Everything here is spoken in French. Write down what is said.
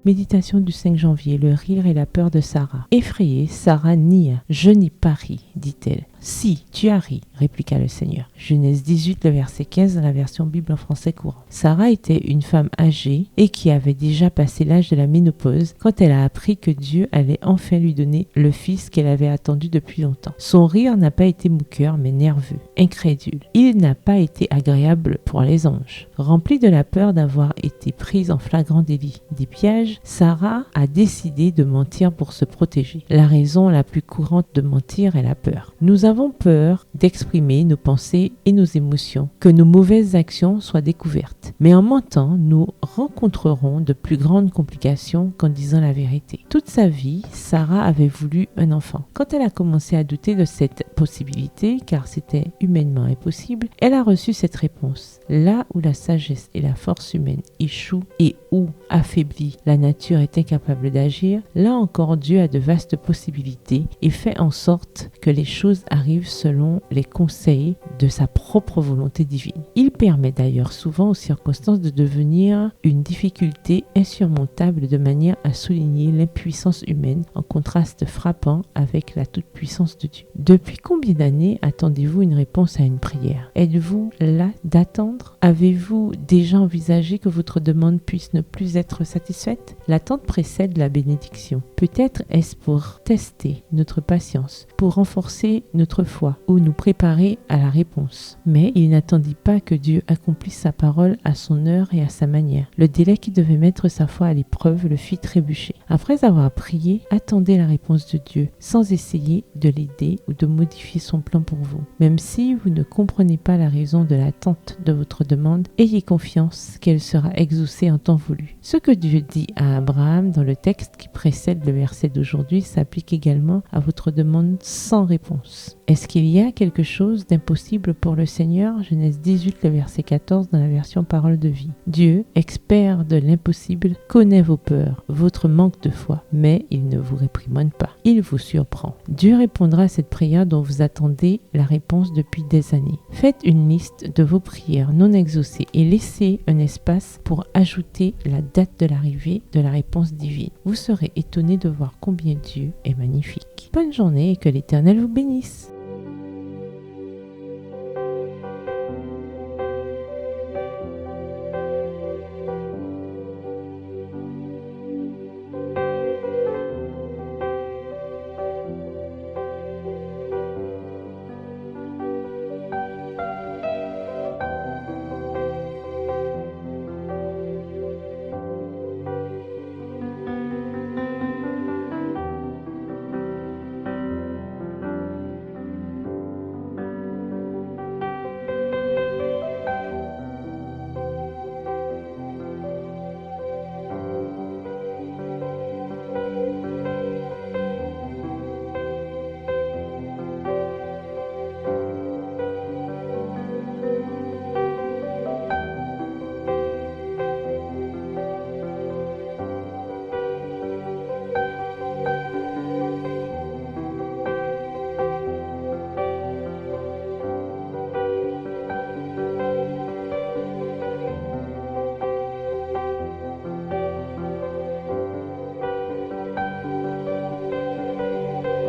Méditation du 5 janvier, le rire et la peur de Sarah. Effrayée, Sarah nia. « Je n'y pas ri », dit-elle. « Si, tu as ri », répliqua le Seigneur. Genèse 18, le verset 15 dans la version Bible en français courant. Sarah était une femme âgée et qui avait déjà passé l'âge de la ménopause quand elle a appris que Dieu allait enfin lui donner le fils qu'elle avait attendu depuis longtemps. Son rire n'a pas été moqueur mais nerveux, incrédule. Il n'a pas été agréable pour les anges. Remplie de la peur d'avoir été prise en flagrant délit des pièges, Sarah a décidé de mentir pour se protéger. La raison la plus courante de mentir est la peur. Nous avons peur d'exprimer nos pensées et nos émotions, que nos mauvaises actions soient découvertes. Mais en mentant, nous rencontrerons de plus grandes complications qu'en disant la vérité. Toute sa vie, Sarah avait voulu un enfant. Quand elle a commencé à douter de cette possibilité, car c'était humainement impossible, elle a reçu cette réponse. Là où la sagesse et la force humaine échouent et où, affaiblie, la nature est incapable d'agir, là encore Dieu a de vastes possibilités et fait en sorte que les choses arrivent selon les conseils de sa propre volonté divine. Il permet d'ailleurs souvent aux circonstances de devenir une difficulté insurmontable de manière à souligner l'impuissance humaine en contraste frappant avec la toute-puissance de Dieu. Depuis combien d'années attendez-vous une réponse à une prière? Êtes-vous là d'attendre? Avez-vous déjà envisagé que votre demande puisse ne plus être satisfaite? L'attente précède la bénédiction. Peut-être est-ce pour tester notre patience, pour renforcer notre foi ou nous préparer à la réponse. Mais il n'attendit pas que Dieu accomplisse sa parole à son heure et à sa manière. Le délai qui devait mettre sa foi à l'épreuve le fit trébucher. Après avoir prié, attendez la réponse de Dieu sans essayer de l'aider ou de modifier son plan pour vous. Même si vous ne comprenez pas la raison de l'attente de votre demande, ayez confiance qu'elle sera exaucée en temps voulu. Ce que Dieu dit à Abraham dans le texte qui précède le verset d'aujourd'hui s'applique également à votre demande sans réponse. Est-ce qu'il y a quelque chose d'impossible pour le Seigneur? Genèse 18, le verset 14 dans la version Parole de vie. Dieu, expert de l'impossible, connaît vos peurs, votre manque de foi, mais il ne vous réprimande pas. Il vous surprend. Dieu répondra à cette prière dont vous attendez la réponse depuis des années. Faites une liste de vos prières non exaucées et laissez un espace pour ajouter la date de l'arrivée de la réponse divine. Vous serez étonné de voir combien Dieu est magnifique. Bonne journée et que l'Éternel vous bénisse.